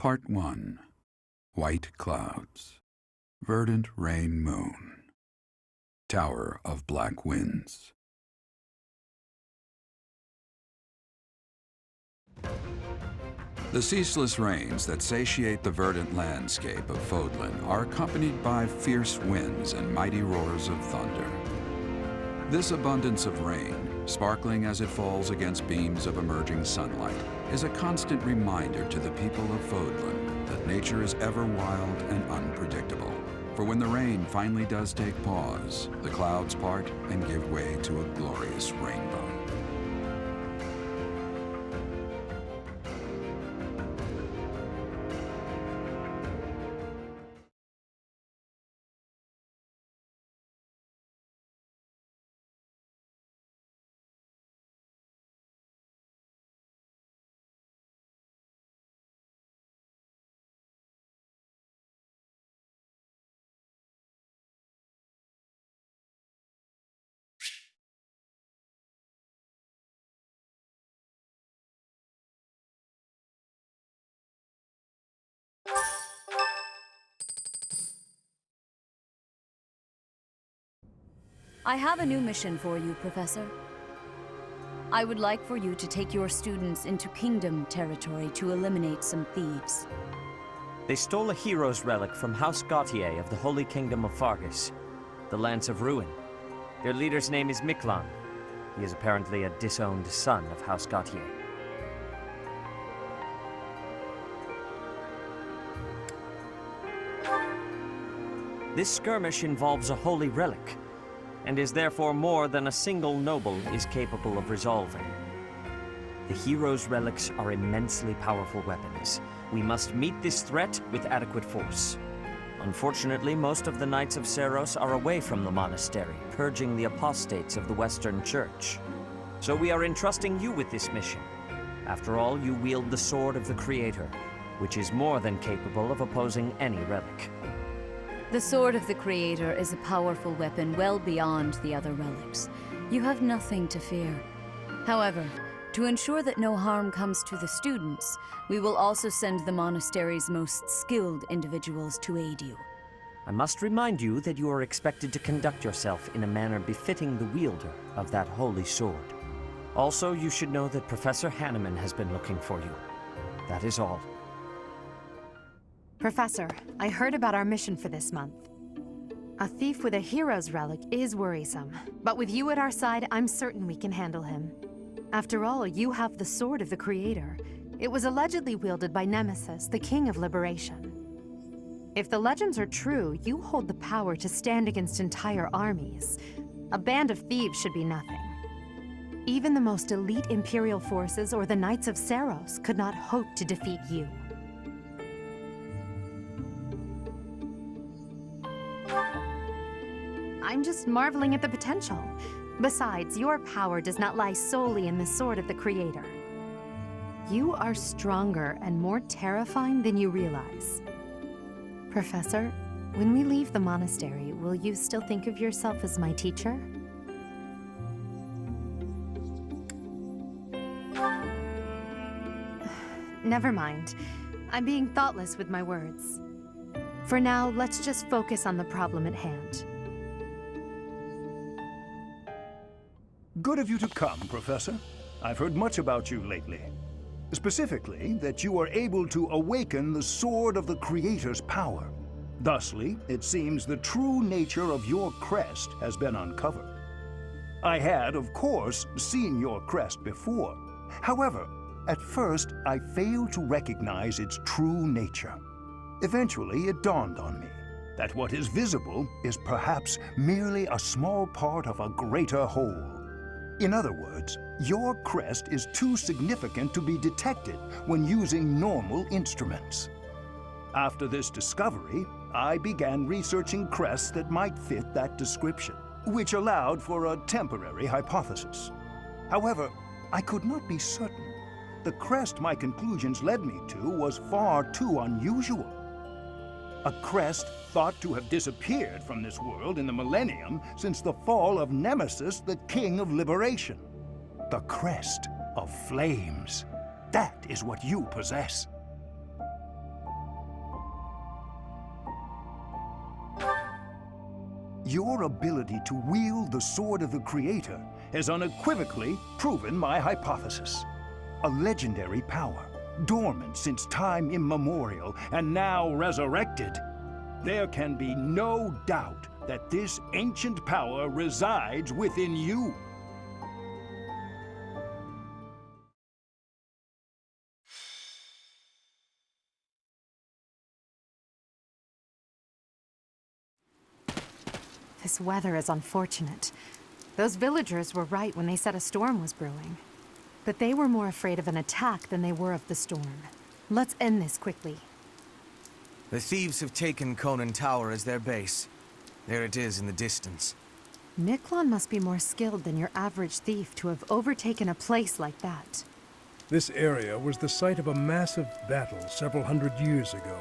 Part 1. White Clouds. Verdant Rain Moon. Tower of Black Winds. The ceaseless rains that satiate the verdant landscape of Fodlan are accompanied by fierce winds and mighty roars of thunder. This abundance of rain, sparkling as it falls against beams of emerging sunlight, is a constant reminder to the people of Fodlan that nature is ever wild and unpredictable. For when the rain finally does take pause, the clouds part and give way to a glorious rainbow. I have a new mission for you, Professor. I would like for you to take your students into Kingdom territory to eliminate some thieves. They stole a hero's relic from House Gautier of the Holy Kingdom of Fargus, the Lance of Ruin. Their leader's name is Miklan. He is apparently a disowned son of House Gautier. This skirmish involves a holy relic, and is therefore more than a single noble is capable of resolving. The hero's relics are immensely powerful weapons. We must meet this threat with adequate force. Unfortunately, most of the Knights of Seiros are away from the monastery, purging the apostates of the Western Church. So we are entrusting you with this mission. After all, you wield the Sword of the Creator, which is more than capable of opposing any relic. The Sword of the Creator is a powerful weapon well beyond the other relics. You have nothing to fear. However, to ensure that no harm comes to the students, we will also send the monastery's most skilled individuals to aid you. I must remind you that you are expected to conduct yourself in a manner befitting the wielder of that holy sword. Also, you should know that Professor Hanneman has been looking for you. That is all. Professor, I heard about our mission for this month. A thief with a hero's relic is worrisome, but with you at our side, I'm certain we can handle him. After all, you have the Sword of the Creator. It was allegedly wielded by Nemesis, the King of Liberation. If the legends are true, you hold the power to stand against entire armies. A band of thieves should be nothing. Even the most elite Imperial forces or the Knights of Seiros could not hope to defeat you. I'm just marveling at the potential. Besides, your power does not lie solely in the Sword of the Creator. You are stronger and more terrifying than you realize. Professor, when we leave the monastery, will you still think of yourself as my teacher? Never mind. I'm being thoughtless with my words. For now, let's just focus on the problem at hand. Good of you to come, Professor. I've heard much about you lately. Specifically, that you are able to awaken the Sword of the Creator's power. Thusly, it seems the true nature of your crest has been uncovered. I had, of course, seen your crest before. However, at first, I failed to recognize its true nature. Eventually, it dawned on me that what is visible is perhaps merely a small part of a greater whole. In other words, your crest is too significant to be detected when using normal instruments. After this discovery, I began researching crests that might fit that description, which allowed for a temporary hypothesis. However, I could not be certain. The crest my conclusions led me to was far too unusual. A crest thought to have disappeared from this world in the millennium since the fall of Nemesis, the King of Liberation. The crest of flames. That is what you possess. Your ability to wield the Sword of the Creator has unequivocally proven my hypothesis. A legendary power, dormant since time immemorial, and now resurrected. There can be no doubt that this ancient power resides within you. This weather is unfortunate. Those villagers were right when they said a storm was brewing. But they were more afraid of an attack than they were of the storm. Let's end this quickly. The thieves have taken Conan Tower as their base. There it is in the distance. Miklan must be more skilled than your average thief to have overtaken a place like that. This area was the site of a massive battle several hundred years ago,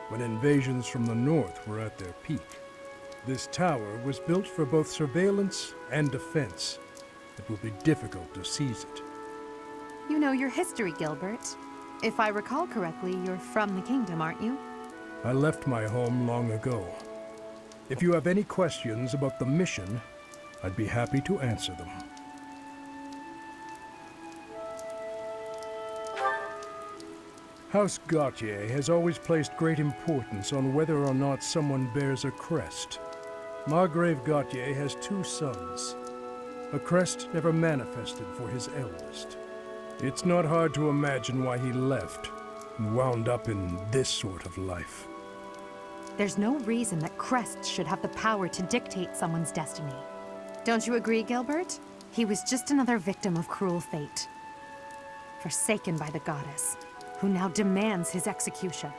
when invasions from the north were at their peak. This tower was built for both surveillance and defense. It will be difficult to seize it. You know your history, Gilbert. If I recall correctly, you're from the kingdom, aren't you? I left my home long ago. If you have any questions about the mission, I'd be happy to answer them. House Gautier has always placed great importance on whether or not someone bears a crest. Margrave Gautier has 2 sons. A crest never manifested for his eldest. It's not hard to imagine why he left and wound up in this sort of life. There's no reason that crests should have the power to dictate someone's destiny. Don't you agree, Gilbert? He was just another victim of cruel fate. Forsaken by the goddess, who now demands his execution.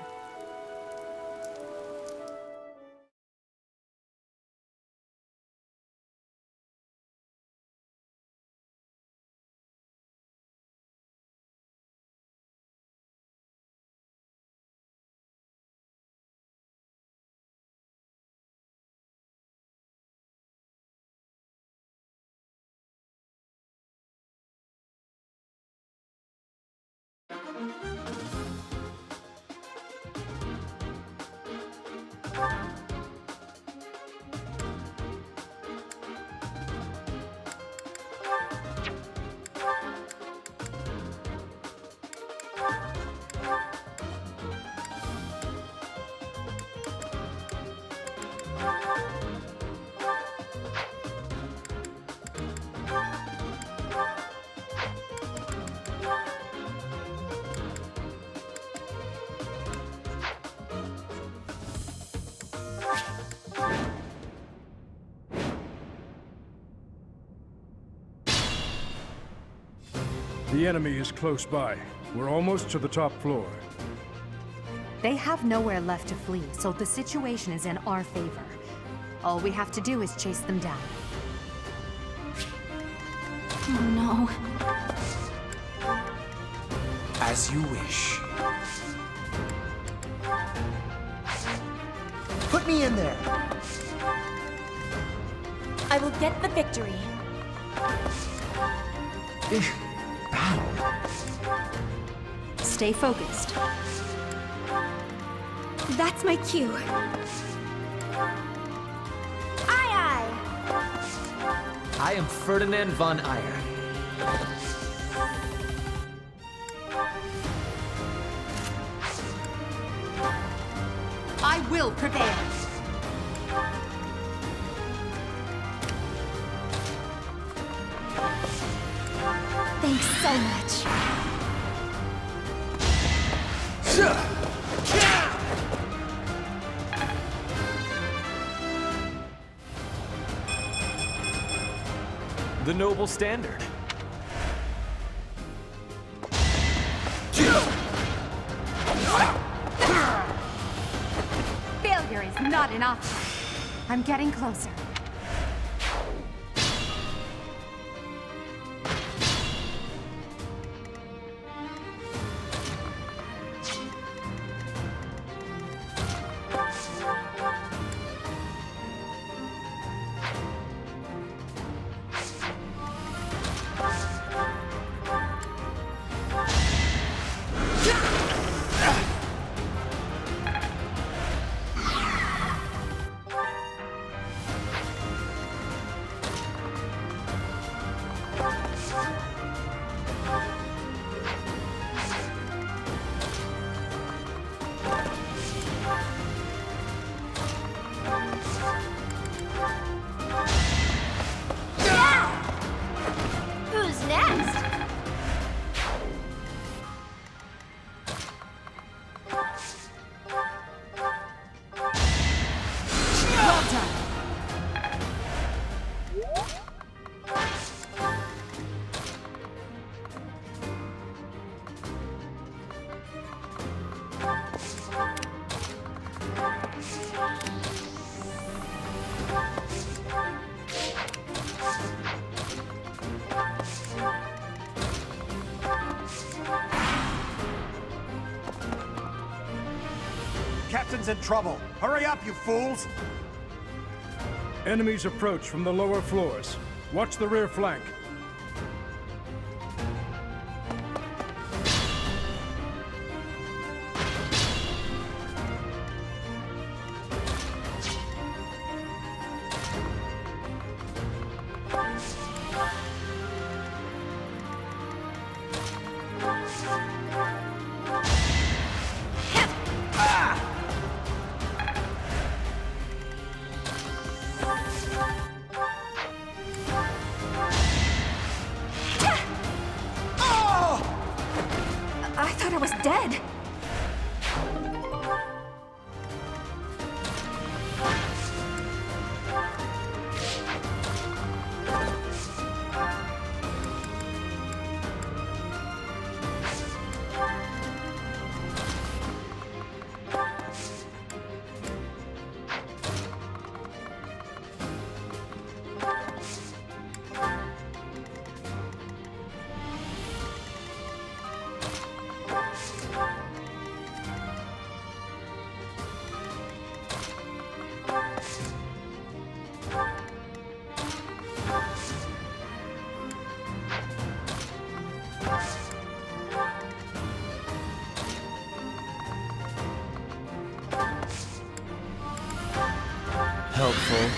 The enemy is close by. We're almost to the top floor. They have nowhere left to flee, so the situation is in our favor. All we have to do is chase them down. Oh no. As you wish. Put me in there! I will get the victory. Stay focused. That's my cue. Aye, aye! I am Ferdinand von Eyre. I will prevail! Thanks so much. The noble standard. Failure is not an option. I'm getting closer. Captain's in trouble. Hurry up, you fools! Enemies approach from the lower floors. Watch the rear flank. I thought I was dead. Helpful.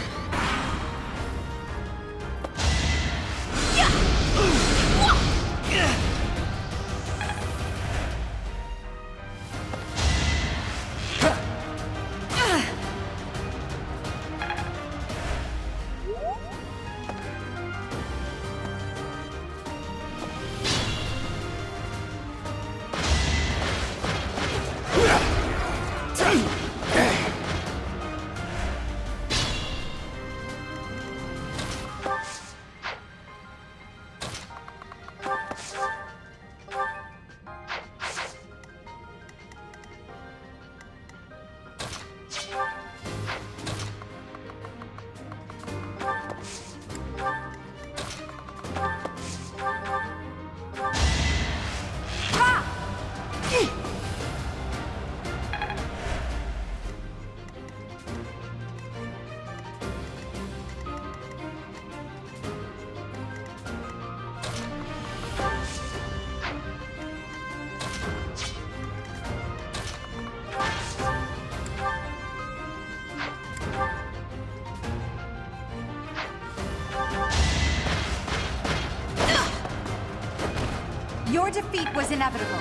Your defeat was inevitable.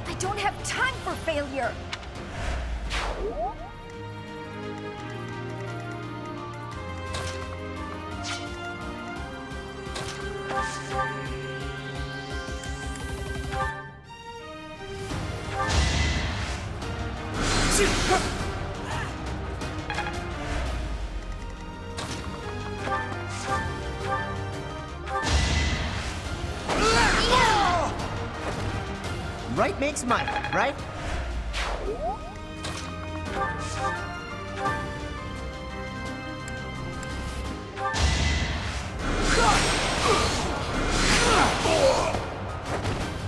I don't have time for failure. Right makes might, right?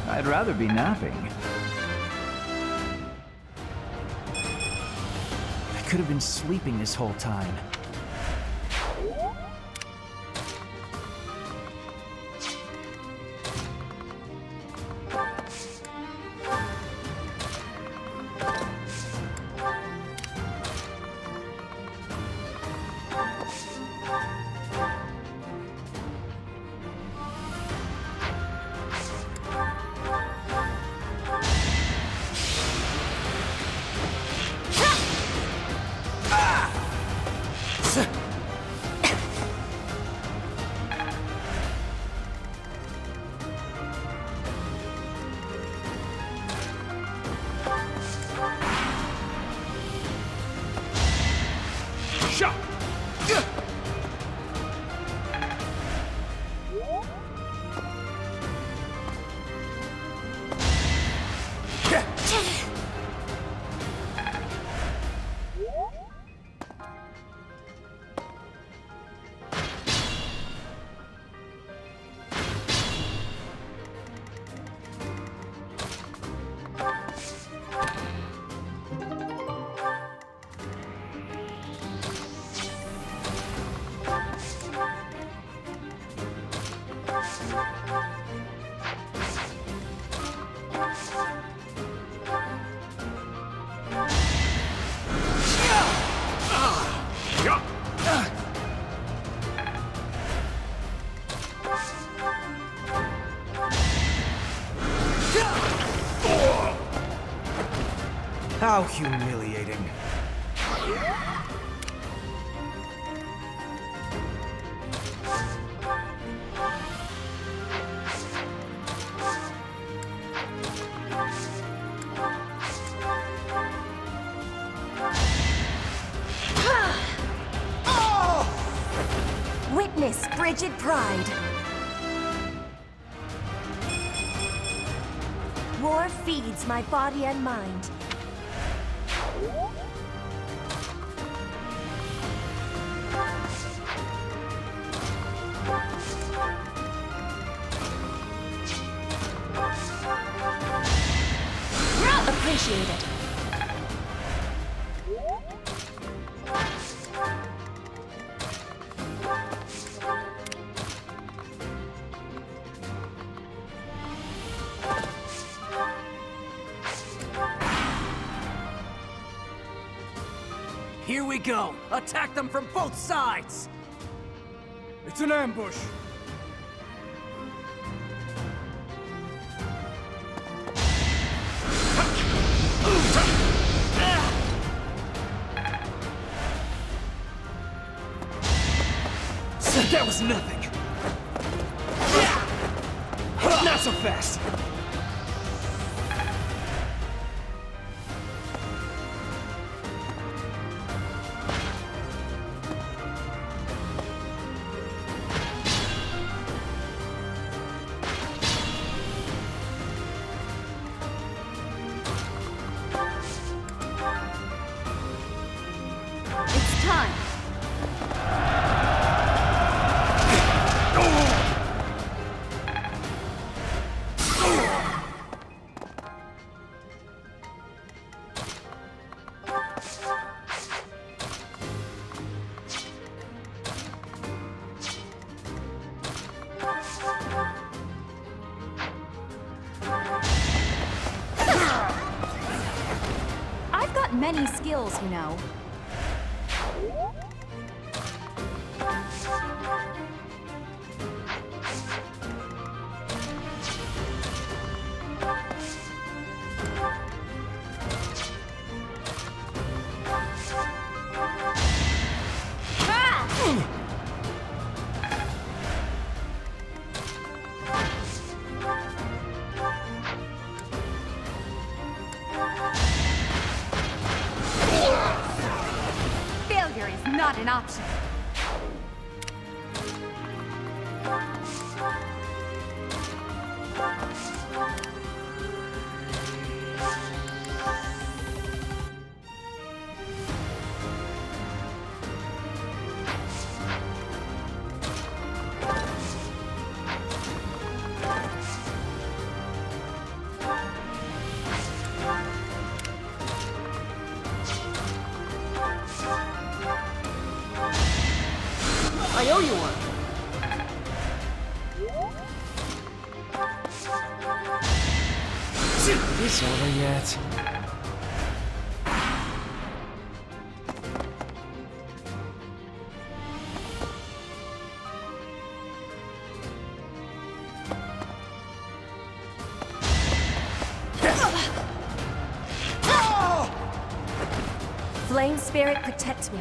I'd rather be napping. I could have been sleeping this whole time. How humiliating. Witness frigid pride. War feeds my body and mind. Appreciate it. Here we go! Attack them from both sides! It's an ambush! That was nothing! Not so fast! It's time. I've got many skills, you know. Failure is not an option. I owe you one! Is this over yet? Flame spirit, protect me.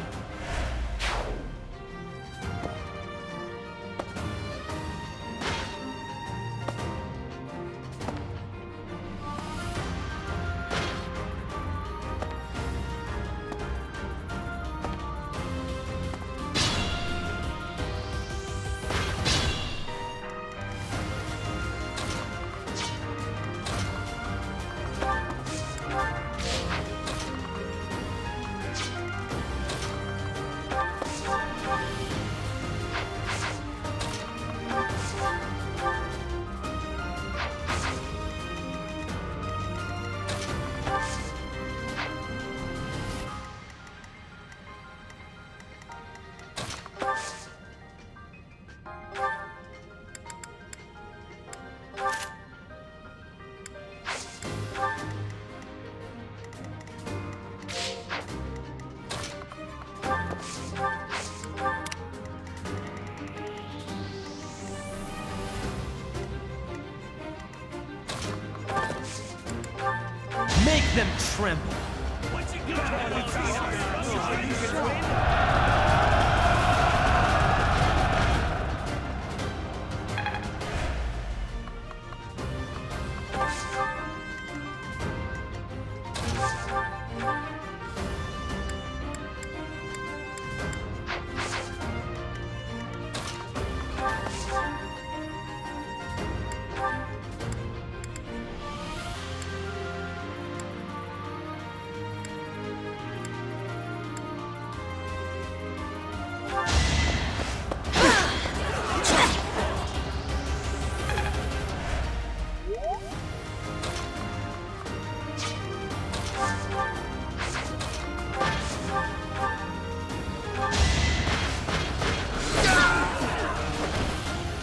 them tremble.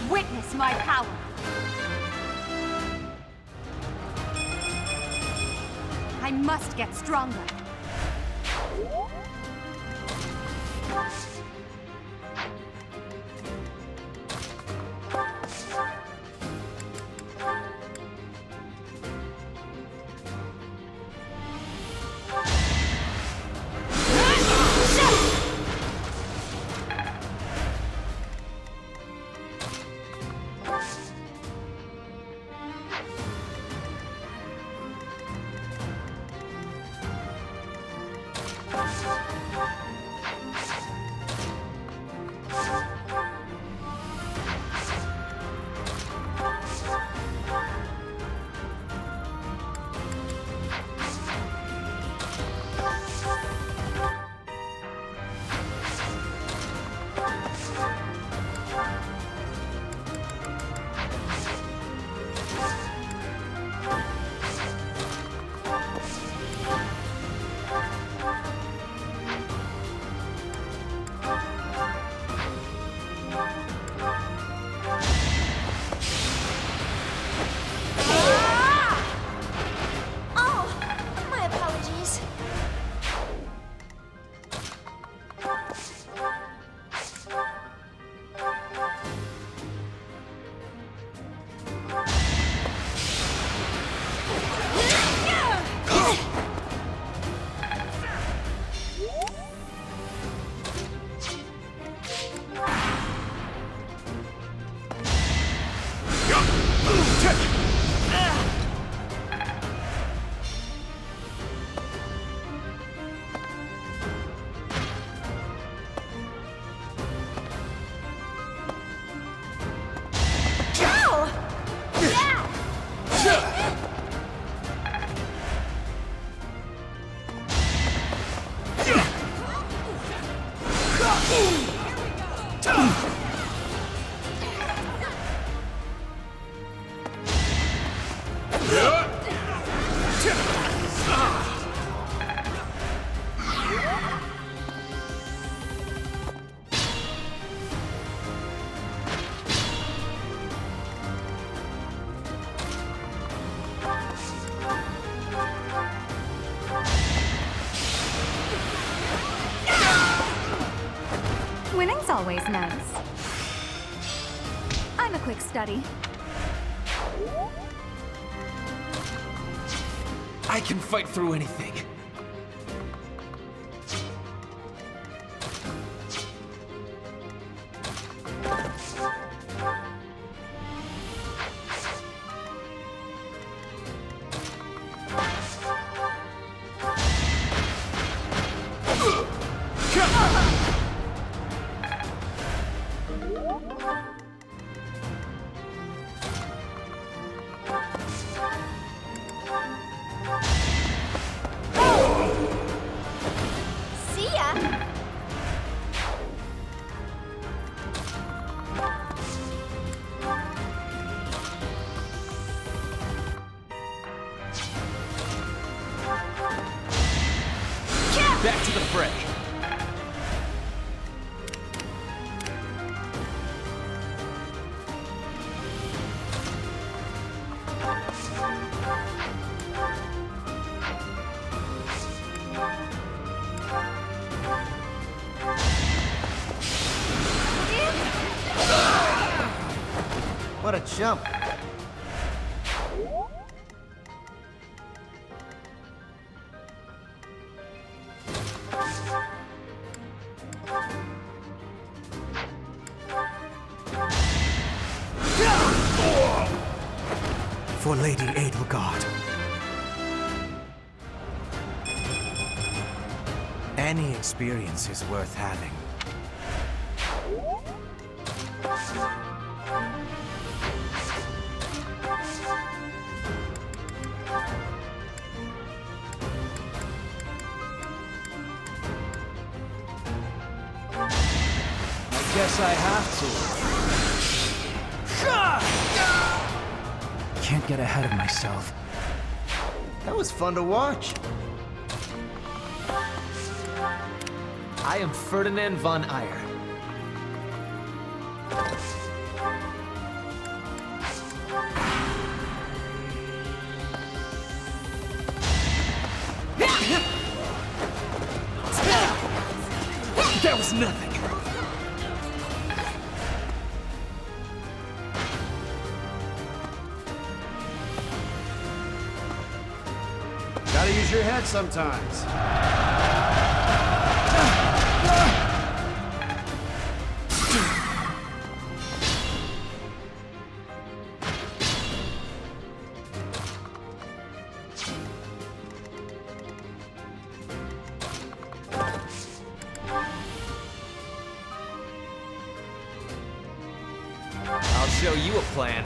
Witness my power. I must get stronger. Winning's always nice. I'm a quick study. I can fight through anything. Back to the fray. What a jump. for Lady Edelgard. Any experience is worth having. Guess I have to. Can't get ahead of myself. That was fun to watch. I am Ferdinand von Eyre. That was nothing. Gotta use your head sometimes. I'll show you a plan.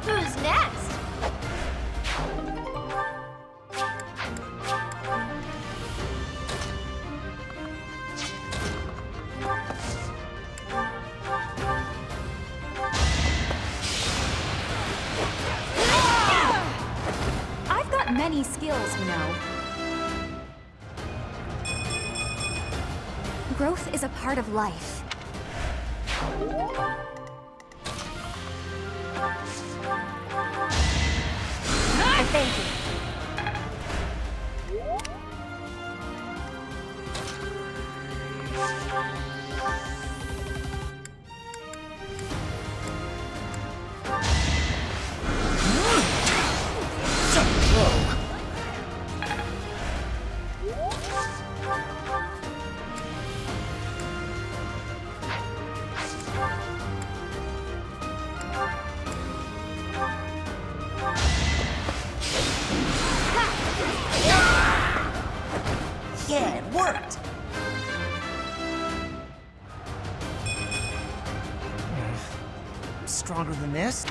Who's next? I've got many skills, you know. Growth is a part of life. Thank you. Yeah, it worked! Stronger than this?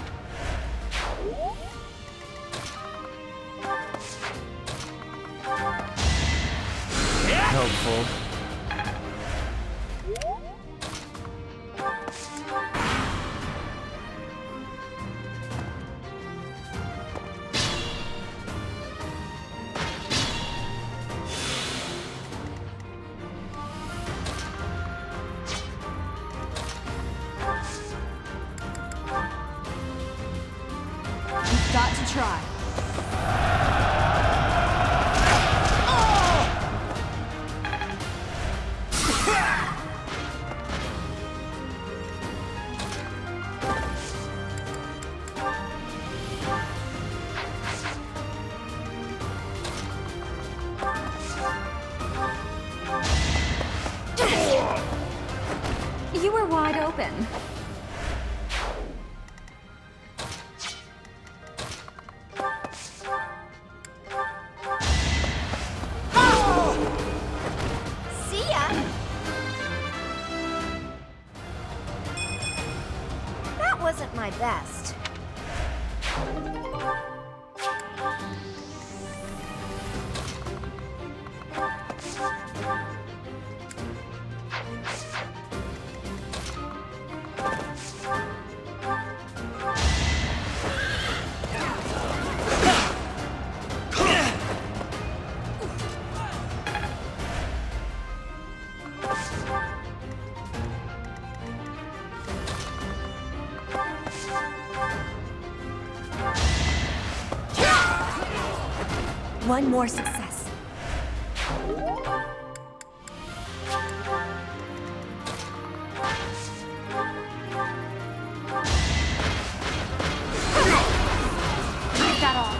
Helpful. You've got to try. You were wide open. wasn't my best. One more success. Is that all?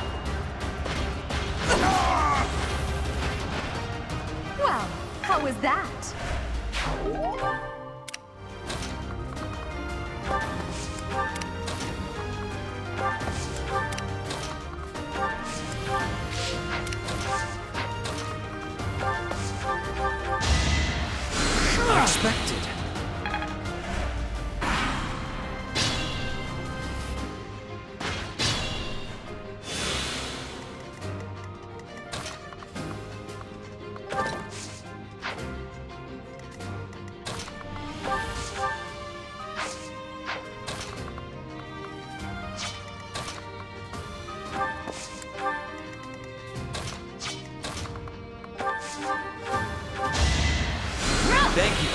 Well, how was that? Unexpected. Thank you.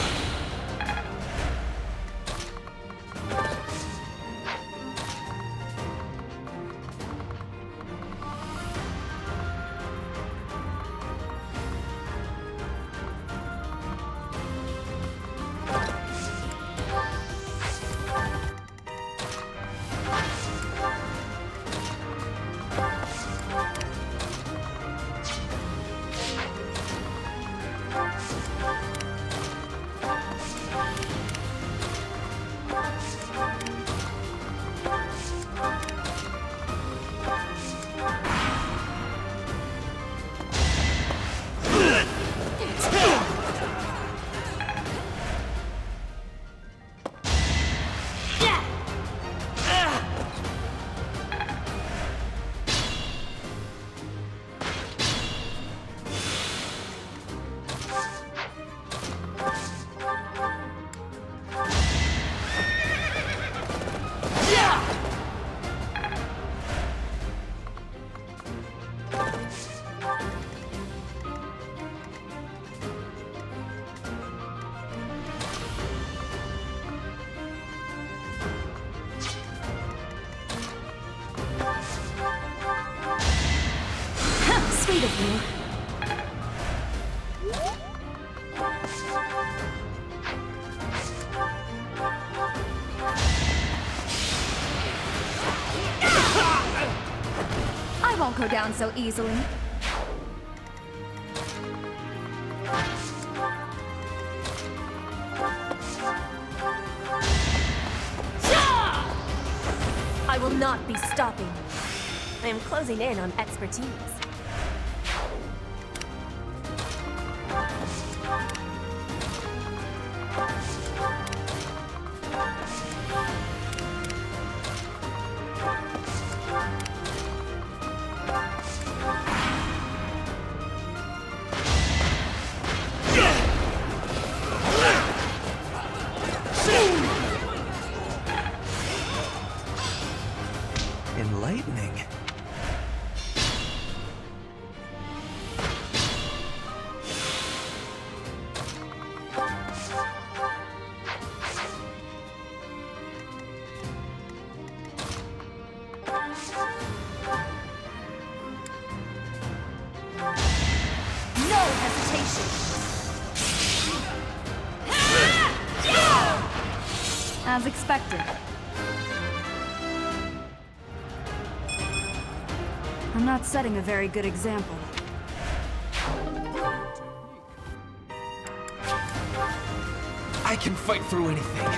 Sweet of you. I won't go down so easily. I will not be stopping. I am closing in on expertise. Enlightening. No hesitation. As expected. I'm not setting a very good example. I can fight through anything.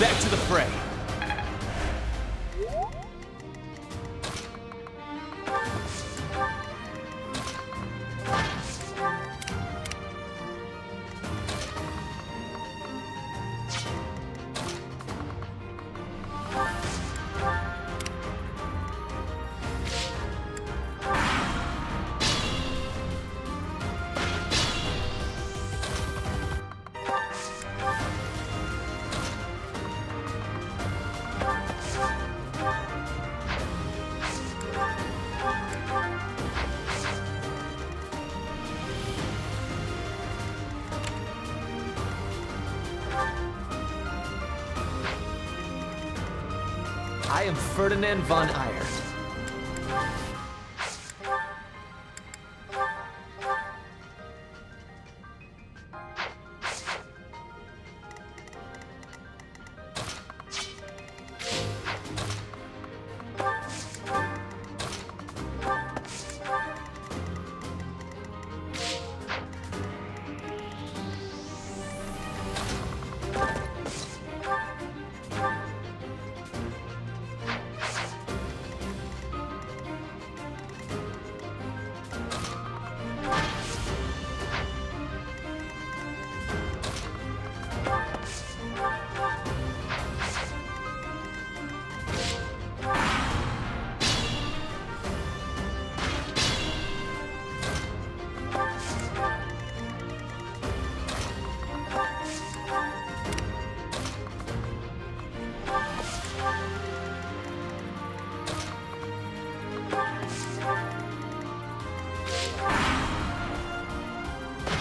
Back to the fray. I am Ferdinand von Eyre.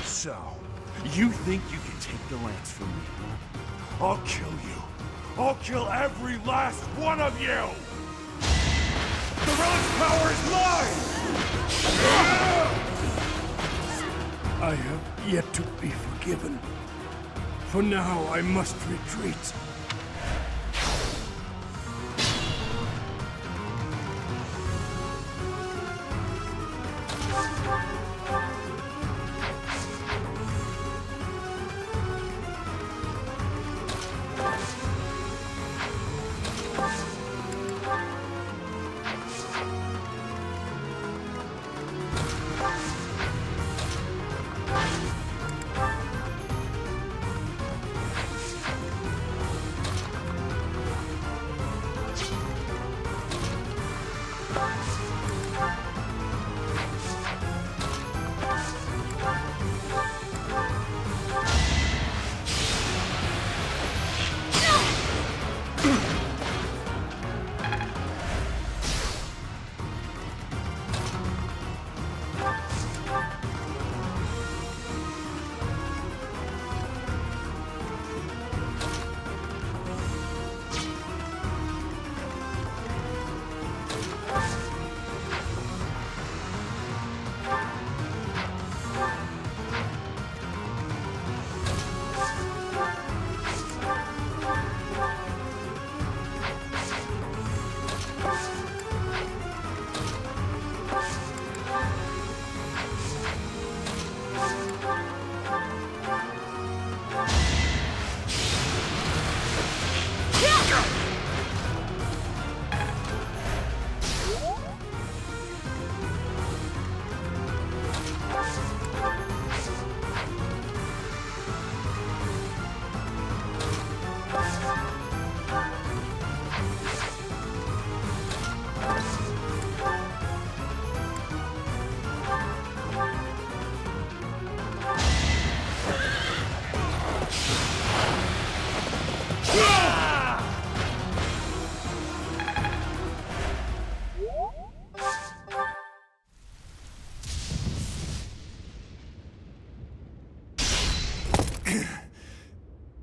So, you think you can take the lance from me, huh? I'll kill you. I'll kill every last one of you! The Relic's power is mine! I have yet to be forgiven. For now, I must retreat.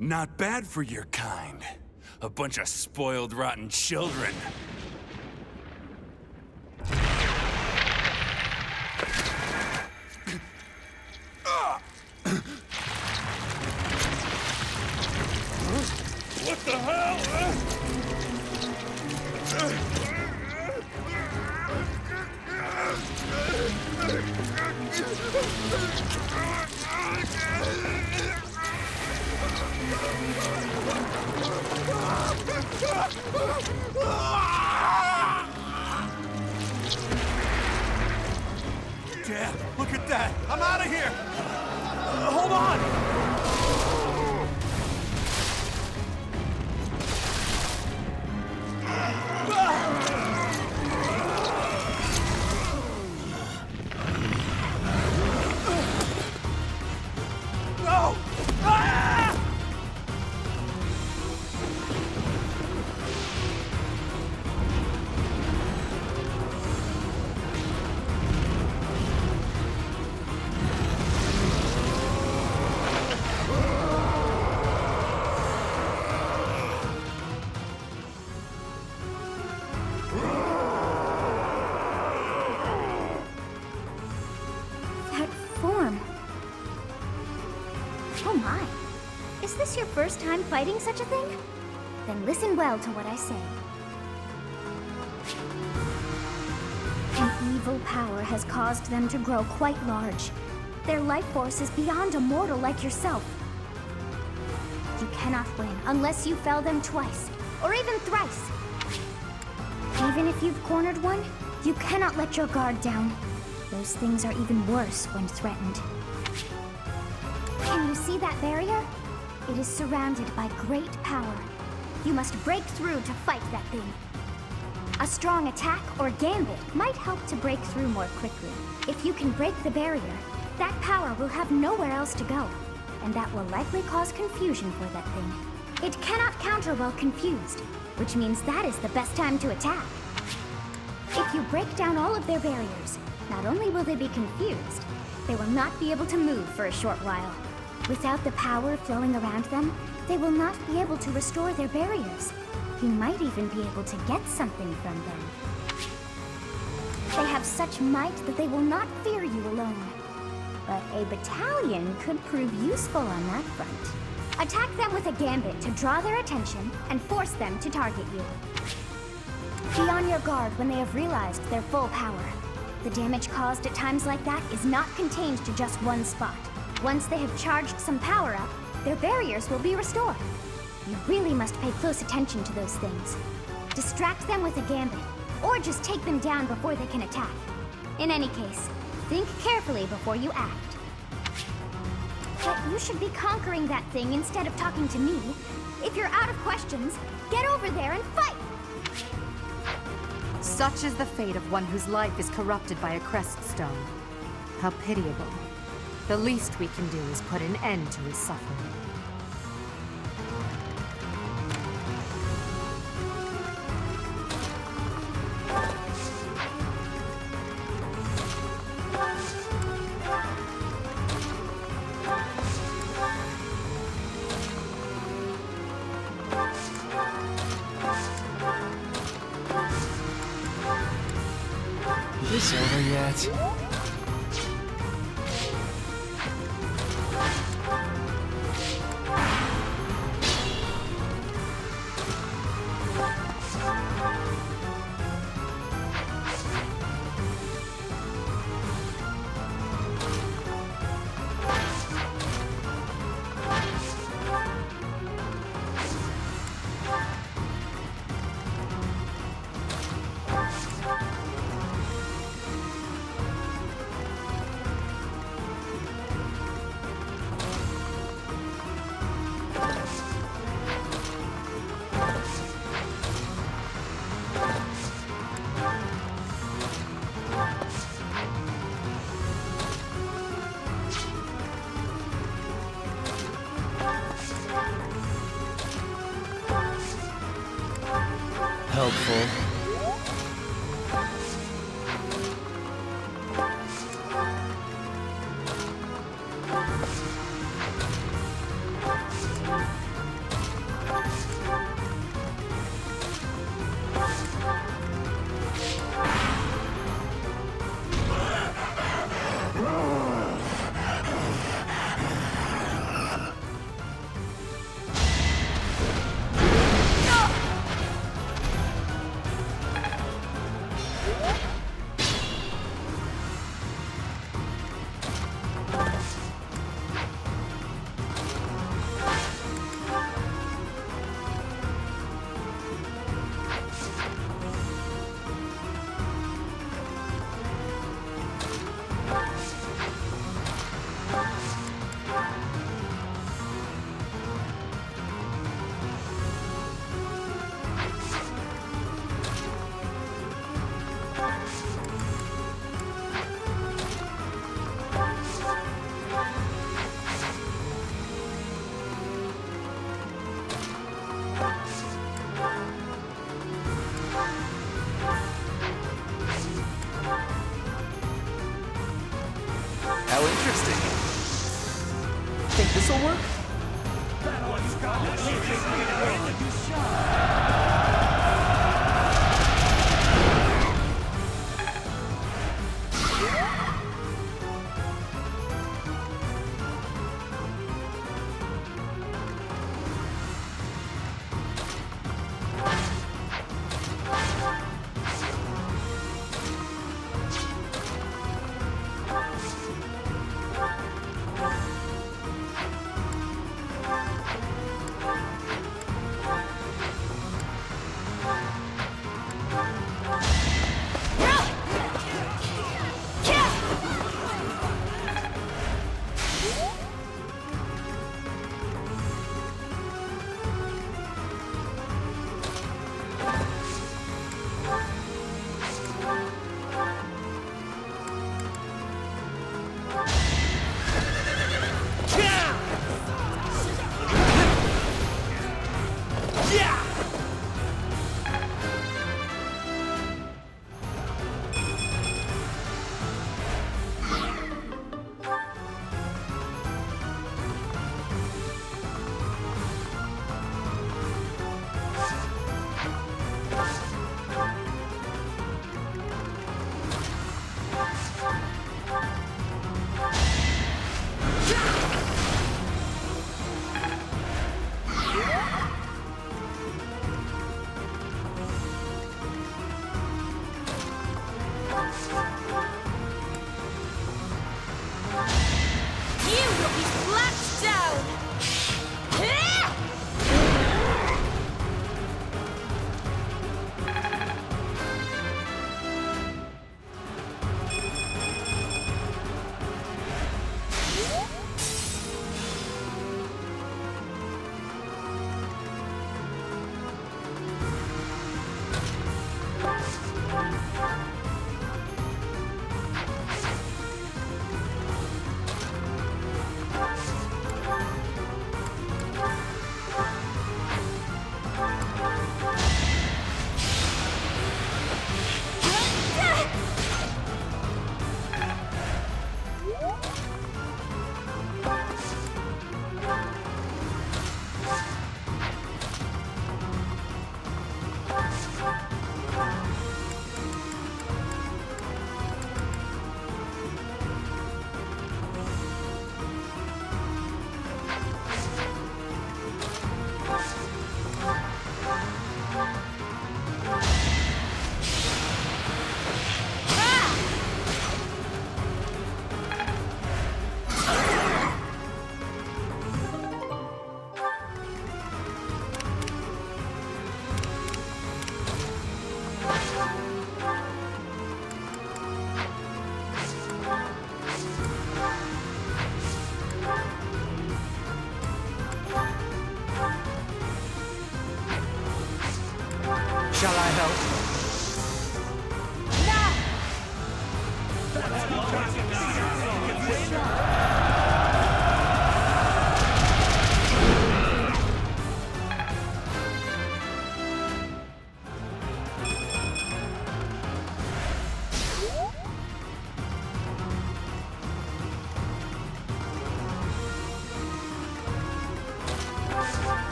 Not bad for your kind. A bunch of spoiled, rotten children. What the hell? Dad, look at that! I'm out of here! Hold on! No! Ah! That form. Oh my. Is this your first time fighting such a thing? Then listen well to what I say. An evil power has caused them to grow quite large. Their life force is beyond a mortal like yourself. You cannot win unless you fell them twice, or even thrice. Even if you've cornered one, you cannot let your guard down. Those things are even worse when threatened. Can you see that barrier? It is surrounded by great power. You must break through to fight that thing. A strong attack or gambit might help to break through more quickly. If you can break the barrier, that power will have nowhere else to go, and that will likely cause confusion for that thing. It cannot counter while confused, which means that is the best time to attack. If you break down all of their barriers, not only will they be confused, they will not be able to move for a short while. Without the power flowing around them, they will not be able to restore their barriers. You might even be able to get something from them. They have such might that they will not fear you alone. But a battalion could prove useful on that front. Attack them with a gambit to draw their attention and force them to target you. Be on your guard when they have realized their full power. The damage caused at times like that is not contained to just one spot. Once they have charged some power up, their barriers will be restored. You really must pay close attention to those things. Distract them with a gambit, or just take them down before they can attack. In any case, think carefully before you act. But you should be conquering that thing instead of talking to me. If you're out of questions, get over there and fight! Such is the fate of one whose life is corrupted by a crest stone. How pitiable. The least we can do is put an end to his suffering. Is this over yet? Helpful. interesting. Think this'll work?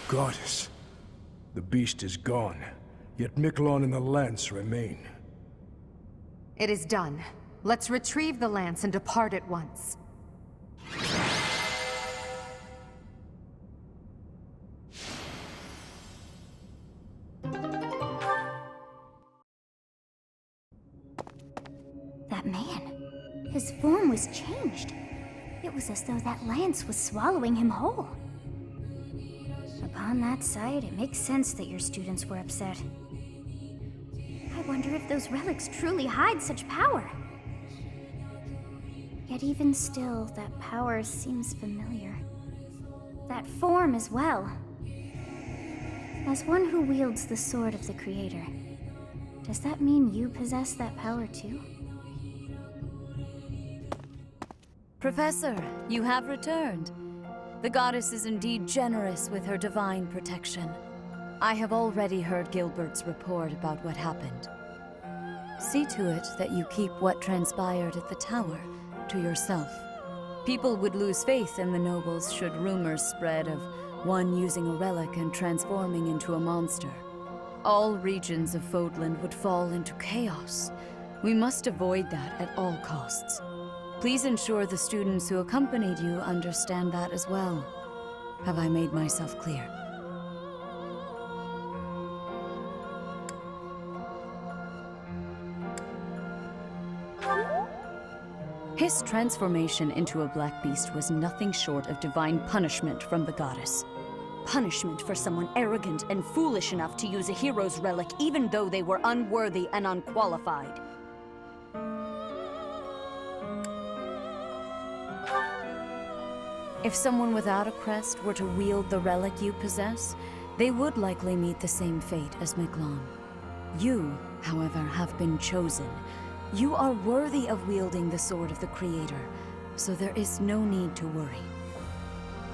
Goddess. The beast is gone, yet Miklan and the lance remain. It is done. Let's retrieve the lance and depart at once. That man. His form was changed. It was as though that lance was swallowing him whole. Upon that sight, it makes sense that your students were upset. I wonder if those relics truly hide such power. Yet even still, that power seems familiar. That form as well. As one who wields the sword of the Creator, does that mean you possess that power too? Professor, you have returned. The goddess is indeed generous with her divine protection. I have already heard Gilbert's report about what happened. See to it that you keep what transpired at the tower to yourself. People would lose faith in the nobles should rumors spread of one using a relic and transforming into a monster. All regions of Fodlan would fall into chaos. We must avoid that at all costs. Please ensure the students who accompanied you understand that as well. Have I made myself clear? His transformation into a black beast was nothing short of divine punishment from the goddess. Punishment for someone arrogant and foolish enough to use a hero's relic even though they were unworthy and unqualified. If someone without a crest were to wield the relic you possess, they would likely meet the same fate as Miklan. You, however, have been chosen. You are worthy of wielding the sword of the Creator, so there is no need to worry.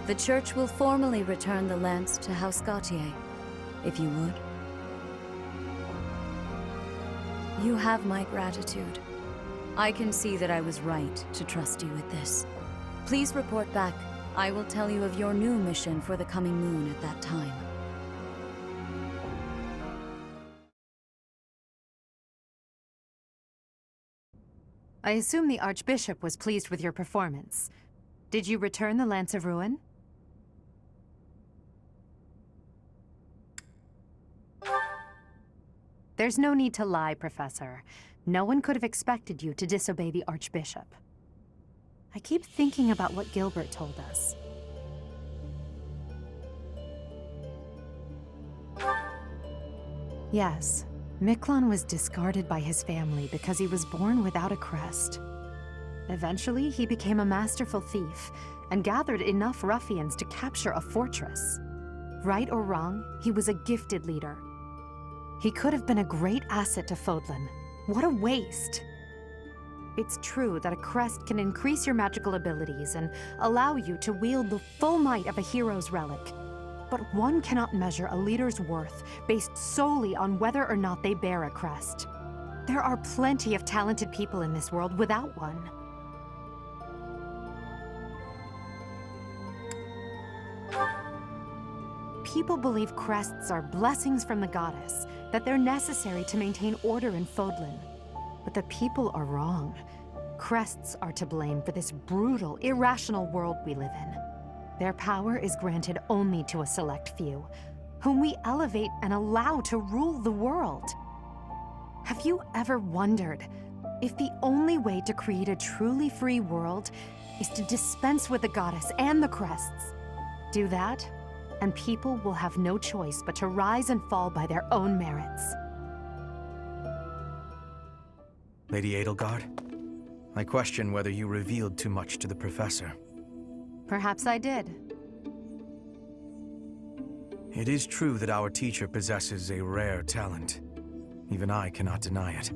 The Church will formally return the lance to House Gautier, if you would. You have my gratitude. I can see that I was right to trust you with this. Please report back. I will tell you of your new mission for the coming moon at that time. I assume the Archbishop was pleased with your performance. Did you return the Lance of Ruin? There's no need to lie, Professor. No one could have expected you to disobey the Archbishop. I keep thinking about what Gilbert told us. Yes, Miklan was discarded by his family because he was born without a crest. Eventually, he became a masterful thief and gathered enough ruffians to capture a fortress. Right or wrong, he was a gifted leader. He could have been a great asset to Fodlan. What a waste! It's true that a crest can increase your magical abilities and allow you to wield the full might of a hero's relic. But one cannot measure a leader's worth based solely on whether or not they bear a crest. There are plenty of talented people in this world without one. People believe crests are blessings from the goddess, that they're necessary to maintain order in Fodlan. But the people are wrong. Crests are to blame for this brutal, irrational world we live in. Their power is granted only to a select few, whom we elevate and allow to rule the world. Have you ever wondered if the only way to create a truly free world is to dispense with the goddess and the crests? Do that, and people will have no choice but to rise and fall by their own merits. Lady Edelgard, I question whether you revealed too much to the Professor. Perhaps I did. It is true that our teacher possesses a rare talent. Even I cannot deny it.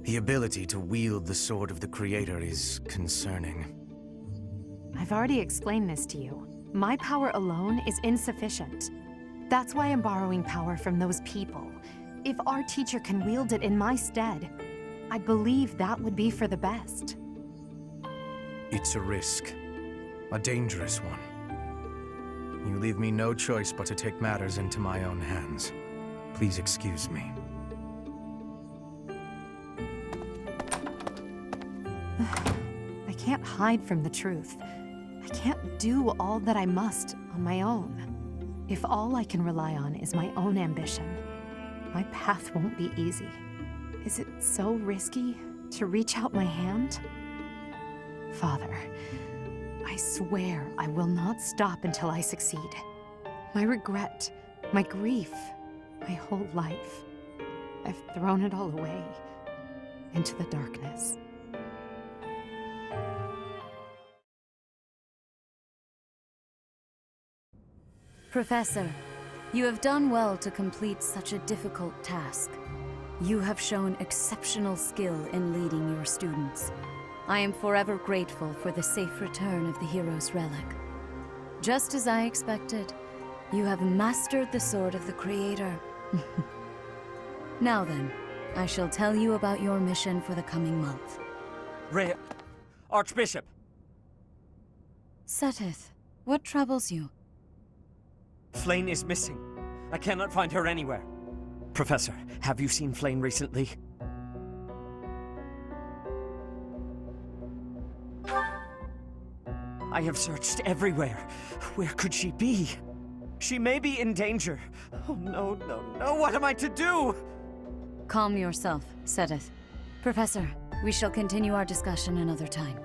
The ability to wield the sword of the Creator is concerning. I've already explained this to you. My power alone is insufficient. That's why I'm borrowing power from those people. If our teacher can wield it in my stead, I believe that would be for the best. It's a risk. A dangerous one. You leave me no choice but to take matters into my own hands. Please excuse me. I can't hide from the truth. I can't do all that I must on my own. If all I can rely on is my own ambition, my path won't be easy. Is it so risky to reach out my hand? Father, I swear I will not stop until I succeed. My regret, my grief, my whole life, I've thrown it all away into the darkness. Professor, you have done well to complete such a difficult task. You have shown exceptional skill in leading your students. I am forever grateful for the safe return of the hero's relic. Just as I expected, you have mastered the sword of the Creator. Now then, I shall tell you about your mission for the coming month. Archbishop! Seteth, what troubles you? Flayn is missing. I cannot find her anywhere. Professor, have you seen Flayn recently? I have searched everywhere. Where could she be? She may be in danger. Oh no, no, no, what am I to do? Calm yourself, Seteth. Professor, we shall continue our discussion another time.